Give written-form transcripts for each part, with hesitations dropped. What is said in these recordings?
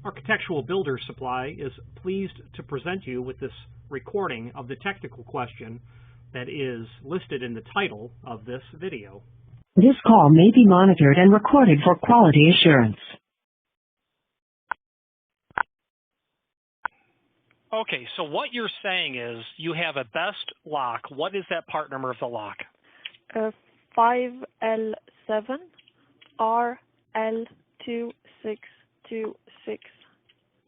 Architectural Builder Supply is pleased to present you with this recording of the technical question that is listed in the title of this video. This call may be monitored and recorded for quality assurance. Okay, so what you're saying is you have a best lock. What is that part number of the lock? 5L7RL2626,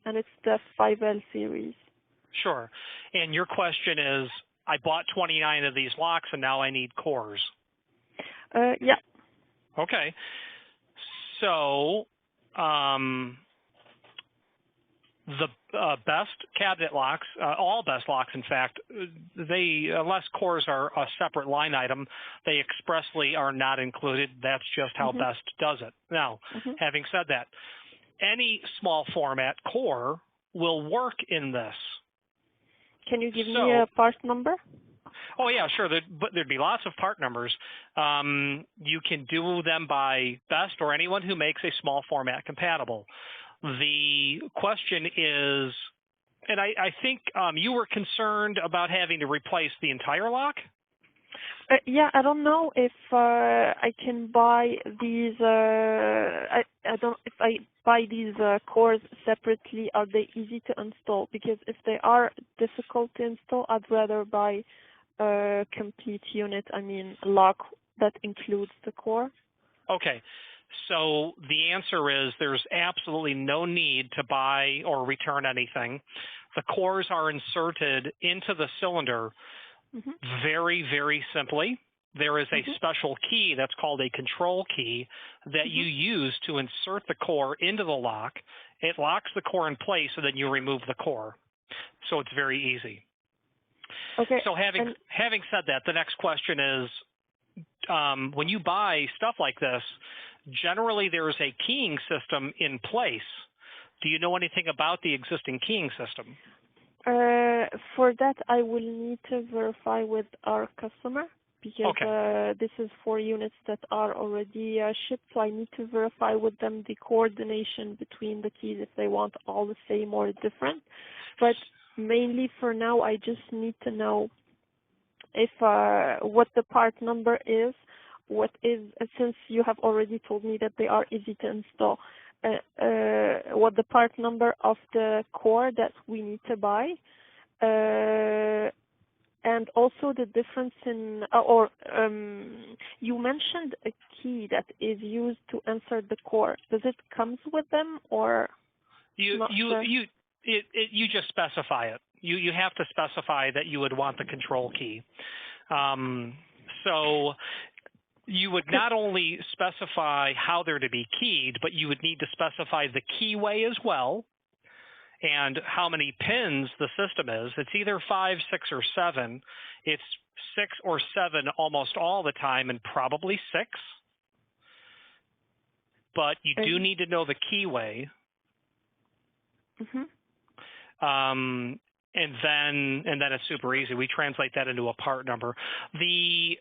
and it's the 5L series. Sure. And your question is, I bought 29 of these locks and now I need cores. Yeah. Okay. So the best cabinet locks, all best locks, in fact, they, unless cores are a separate line item, they expressly are not included. That's just how Best does it. Now, having said that, any small format core will work in this. Can you give me a part number? Oh, yeah, sure. There'd be lots of part numbers. You can do them by Best or anyone who makes a small format compatible. The question is, and I think you were concerned about having to replace the entire lock? Yeah, I don't know if I can buy these. I don't. If I buy these cores separately, are they easy to install? Because if they are difficult to install, I'd rather buy a complete unit. I mean, a lock that includes the core. Okay. So the answer is there's absolutely no need to buy or return anything. The cores are inserted into the cylinder very, very simply. There is a special key that's called a control key that you use to insert the core into the lock. It locks the core in place, and then you remove the core. So it's very easy. Okay. So having said that, the next question is, when you buy stuff like this, generally there is a keying system in place. Do you know anything about the existing keying system? For that, I will need to verify with our customer because this is for units that are already shipped, so I need to verify with them the coordination between the keys if they want all the same or different. But mainly for now, I just need to know if what the part number is, since you have already told me that they are easy to install, what the part number of the core that we need to buy, and also the difference in, you mentioned a key that is used to insert the core. Does it comes with them, or you just specify it. You have to specify that you would want the control key. So you would not only specify how they're to be keyed, but you would need to specify the keyway as well and how many pins the system is. It's either 5, 6, or 7. It's 6 or 7 almost all the time, and probably 6. But you do need to know the keyway. And then it's super easy. We translate that into a part number. The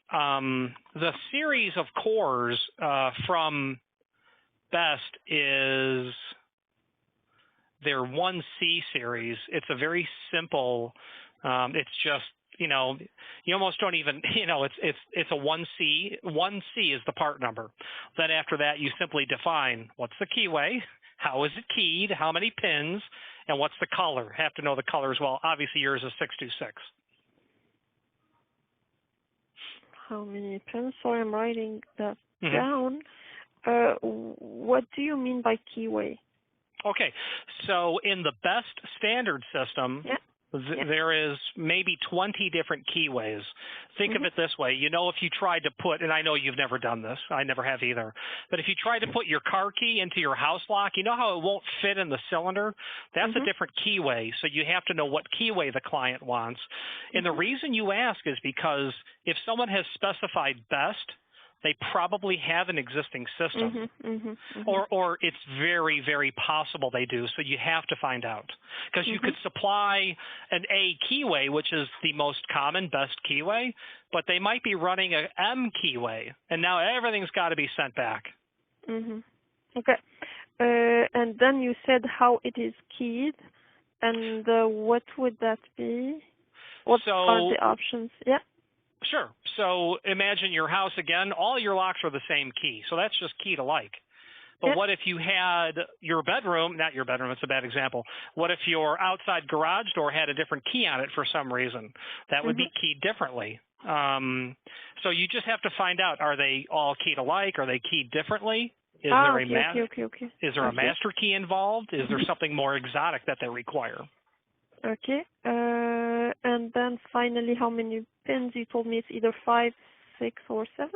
series of cores from Best is their 1C series. It's a very simple. It's just, you almost don't even, it's a 1C. 1C is the part number. Then after that, you simply define what's the keyway, how is it keyed, how many pins, and what's the color. Have to know the color as well. Obviously, yours is 626. How many pins? So I'm writing that down. What do you mean by keyway? Okay, so in the Best standard system, there is maybe 20 different keyways. Think of it this way. If you tried to put, and I know you've never done this, I never have either, but if you tried to put your car key into your house lock, you know how it won't fit in the cylinder? That's a different keyway, so you have to know what keyway the client wants. And the reason you ask is because if someone has specified Best, they probably have an existing system, or it's very, very possible they do. So you have to find out, because you could supply an A keyway, which is the most common Best keyway, but they might be running a M keyway, and now everything's got to be sent back. Okay. And then you said how it is keyed, and what would that be? What are the options? Yeah. Sure. So imagine your house again. All your locks are the same key, so that's just keyed alike. But what if you had your bedroom, not your bedroom, it's a bad example. What if your outside garage door had a different key on it for some reason? That would be keyed differently. So you just have to find out, are they all keyed alike? Are they keyed differently? Is there Is there a master key involved? Is there something more exotic that they require? Okay. And then finally, how many pins? You told me it's either 5, 6, or 7?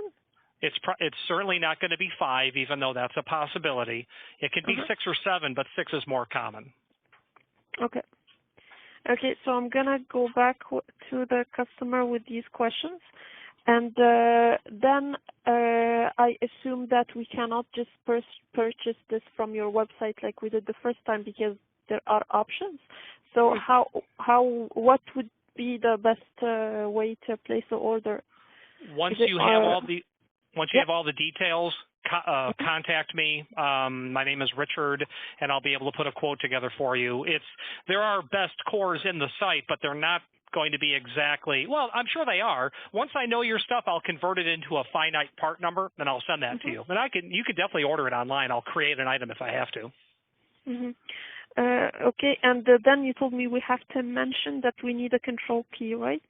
It's certainly not going to be 5, even though that's a possibility. It could be 6 or 7, but 6 is more common. Okay. Okay, so I'm going to go back to the customer with these questions. And then I assume that we cannot just purchase this from your website like we did the first time because there are options. So what would be the best way to place the order? Once you have all the details, contact me. My name is Richard, and I'll be able to put a quote together for you. There are best cores in the site, but they're not going to be exactly, well, I'm sure they are. Once I know your stuff, I'll convert it into a finite part number, and I'll send that to you. And you could definitely order it online. I'll create an item if I have to. Okay, and then you told me we have to mention that we need a control key, right?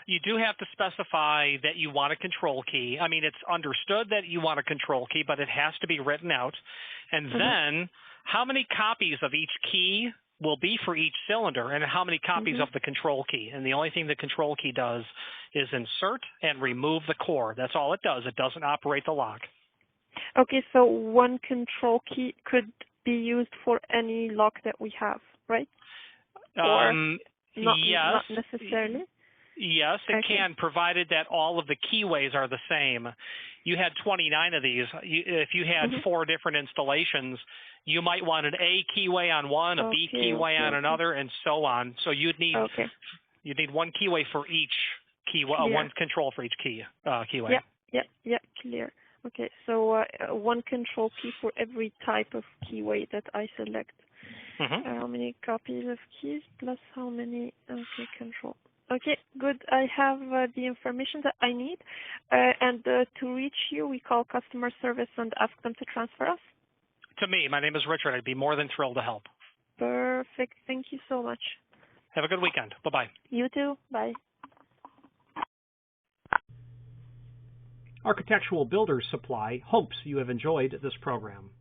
You do have to specify that you want a control key. I mean, it's understood that you want a control key, but it has to be written out. And then how many copies of each key will be for each cylinder, and how many copies of the control key. And the only thing the control key does is insert and remove the core. That's all it does. It doesn't operate the lock. Okay, so one control key could be used for any lock that we have, right? Or not necessarily? Yes, it can, provided that all of the keyways are the same. You had 29 of these. If you had 4 different installations, you might want an A keyway on one, a B keyway on another, and so on. So you'd need one keyway for each keyway, one control for each keyway. Yeah, clear. Okay, so one control key for every type of keyway that I select. How many copies of keys plus how many? Okay, control. Okay, good. I have the information that I need. And to reach you, we call customer service and ask them to transfer us? To me. My name is Richard. I'd be more than thrilled to help. Perfect. Thank you so much. Have a good weekend. Bye-bye. You too. Bye. Architectural Builders Supply hopes you have enjoyed this program.